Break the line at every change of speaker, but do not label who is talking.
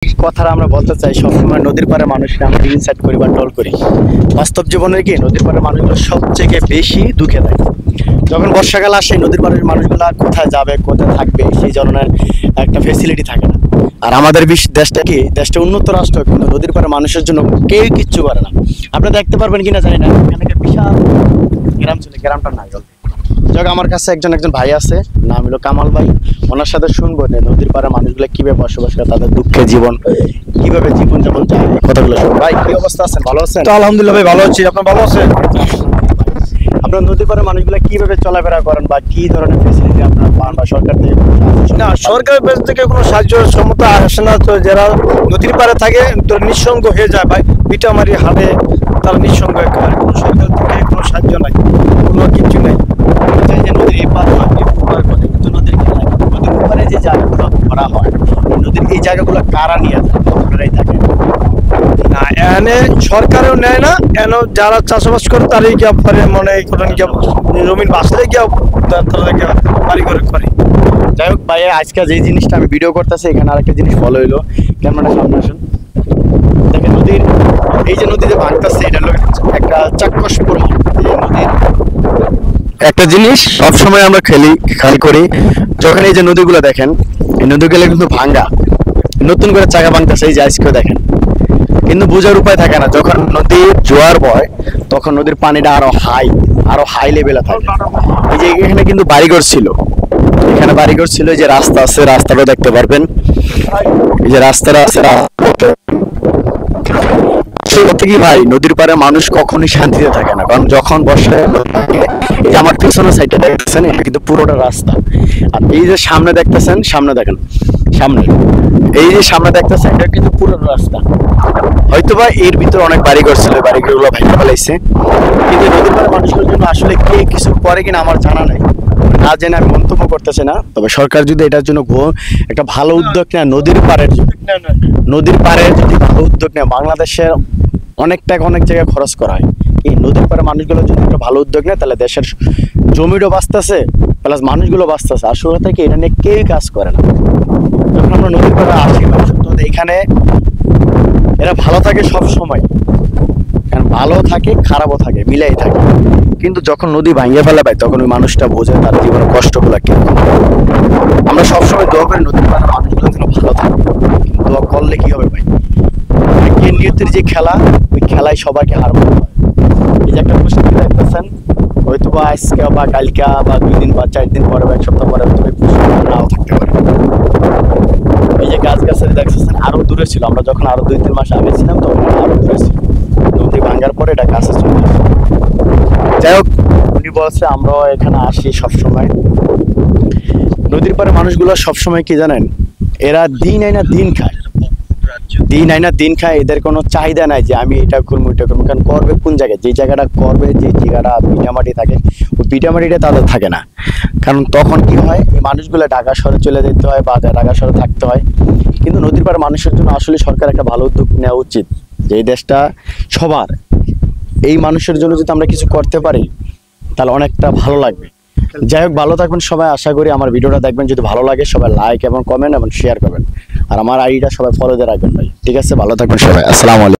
কথাটা আমরা বলতে চাই, সবসময় নদীর পাড়ে মানুষকে আমরা ইনসাইট করি বা টল করি। বাস্তব জীবনে কি নদীর পাড়ে মানুষগুলো সবথেকে বেশি দুঃখে থাকে। যখন বর্ষাকাল আসে নদীর পাড়ের মানুষগুলো কোথায় যাবে, কোথায় থাকবে, সেই ধরনের একটা ফেসিলিটি থাকে না। আর আমাদের দেশটা কি, দেশটা উন্নত রাষ্ট্র, কিন্তু নদীর পাড়ে মানুষের জন্য কেউ কিচ্ছু করে না। আপনি দেখতে পারবেন কিনা জানি না, এখানে একটা বিশাল গ্রাম ছিল, গ্রামটা নাই জল। যাক, আমার কাছে একজন ভাই আছে, নাম হলো কামাল ভাই। ওনার সাথে শুনবো যে নদীর পাড়ে মানুষগুলো কিভাবে বসবাস করে, তাদের দুঃখে জীবন কিভাবে জীবনযাপন যায়, কথাগুলো শুনুন। ভাই, কি অবস্থা আছেন? ভালো আছেন?
তো আলহামদুলিল্লাহ ভাই, ভালো আছি। আপনার ভালো আছেন?
আপনার নদীর পাড়ে মানুষগুলো কিভাবে চলাফেরা করেন বা কি ধরনের ফেসিলিটি আপনারা পান বা সরকার থেকে?
না, সরকারের কাছ থেকে কোনো সাহায্য সমতা আসে না। তো যারা নদীর পাড়ে থাকে তো নিঃসঙ্গ হয়ে যায় ভাই, পিটামারি হাটে তারা নিঃসঙ্গ একেবারে। কোনো সরকার থেকে কোনো সাহায্য নাই, কোনো কিছু নেই।
এই যে নদীর এই পাড়ে আপনি উপকার করে, কিন্তু নদীর উপরে যে জায়গাগুলো করা হয়, নদীর এই জায়গাগুলো কারা নিয়ে যায়? আপনারাই থাকেন
না, এনে সরকারও নেয় না। এনে যারা চাষবাস করে তারাই গিয়ে পরে মনে করেন গিয়ে জমিন বাঁচলে গিয়ে তারা গিয়ে বাড়ি করে করে।
যাই হোক ভাই, আজকে যে জিনিসটা আমি ভিডিও করতেছি, এখানে আরেকটা জিনিস ফলো হইলো। ক্যামেরাটা সামনে আসুন। দেখেন নদীর এই যে নদী যে ভাঙতেছে, এটা হলো একটা চাক্ষুষপুর হাট। এই নদীর একটা জিনিস সবসময় আমরা খেয়াল করি, যখন এই যে নদীগুলো দেখেন, এই নদীগুলো কিন্তু ভাঙ্গা, নতুন করে চাকা ভাঙতেছে। এই যে আজকেও দেখেন, কিন্তু বোঝার উপায় থাকে না। যখন নদীর জোয়ার বয়, তখন নদীর পানিটা আরো হাই লেভেলে থাকে। এই যে এখানে কিন্তু বাড়িঘর ছিল, এখানে বাড়িঘর ছিল। এই যে রাস্তা আছে, রাস্তাটাও দেখতে পারবেন। এই যে রাস্তাটা আছে, কি ভাই, নদীর পাড়ে মানুষ কখনোই শান্তিতে থাকে না। কারণ যখন বর্ষায় এই যে আমার পিছনের সাইডটা দেখতেছেন, এটা কিন্তু পুরোটা রাস্তা। আর এই যে সামনে দেখতেছেন, সামনে দেখেন, সামনে এই যে সামনে দেখতেছেন, এটা কিন্তু পুরো রাস্তা। হয়তোবা এর ভিতরে অনেক বাড়িঘর ছিল, বাড়িঘরগুলো ভেঙে ফেলাইছে। কিন্তু নদীর পাড়ে মানুষের জন্য আসলে কে কিছু করে কিনা আমার জানা নাই, না জেনে আমি মন্তব্য করতেছি না। তবে সরকার যদি এটার জন্য একটা ভালো উদ্যোগ নেয়, নদীর পাড়ের যদি ভালো উদ্যোগ নেয়, বাংলাদেশের অনেক টাকা অনেক জায়গায় খরচ করা হয়। এই নদীর পাড়ে মানুষগুলো যদি একটা ভালো উদ্যোগ নেয়, তাহলে দেশের জমিটাও বাঁচতেছে, প্লাস মানুষগুলো বাঁচতেছে। আসলে থেকে এটা নিয়ে কেউই কাজ করে না। যখন আমরা নদীর পাড়ে আসি, এখানে এরা ভালো থাকে সব সময়, কারণ ভালো থাকে খারাপও থাকে, মিলাই থাকে। কিন্তু যখন নদী ভাঙিয়ে ফেলা পায়, তখন ওই মানুষটা বোঝে তার জীবনের কষ্টগুলো কি। আমরা সবসময় দোয়া করি নদীর পাড়ে মানুষগুলো যেন ভালো থাকে, কিন্তু দোয়া করলে কি হবে ভাই? নিয়তের যে খেলা, ওই খেলায় সবাইকে হার মানতে হয়। এই যে একটা প্রস্তুতি দেখতেছেন, হয়তো বা আজকে বা কালকা বা 2 দিন বা 4 দিন পরে বা 1 সপ্তাহ পরে হয়তো নাও থাকতে পারে। এই যে গাছের দেখতেছেন, আরো দূরে ছিল। আমরা যখন আরো 2-3 মাস আগে ছিলাম, তখন আরো দূরে ছিল। নদী ভাঙার পরে এটা কাছে চলে আসে। যাই হোক, উনি বলছে আমরাও এখানে আসি সবসময়। নদীর পাড়ে মানুষগুলো সবসময় কি জানেন, এরা দিন আইনা দিন খায়। এদের কোনো চাহিদা নাই যে আমি এটা করবো এটা করবো। কারণ করবে কোন জায়গায়, যে জায়গাটা করবে, যে জায়গাটা ভিটামাটি থাকে, ওই ভিটামাটিটা তাদের থাকে না। কারণ তখন কি হয়, এই মানুষগুলো ঢাকা শহরে চলে যেতে হয় বা ঢাকা শহরে থাকতে হয়। কিন্তু নদীর পাড়ে মানুষের জন্য আসলে সরকার একটা ভালো উদ্যোগ নেওয়া উচিত, যে এই দেশটা সবার। এই মানুষের জন্য যদি আমরা কিছু করতে পারি, তাহলে অনেকটা ভালো লাগবে। যাই হোক, ভালো থাকবেন সবাই। আশা করি আমার ভিডিওটা দেখবেন, যদি ভালো লাগে সবাই লাইক এবং কমেন্ট এবং শেয়ার করবেন। আর আমার আইডিটা সবাই ফলো দিয়ে রাখবেন ভাই। ঠিক আছে, ভালো থাকবেন সবাই। আসসালামু আলাইকুম।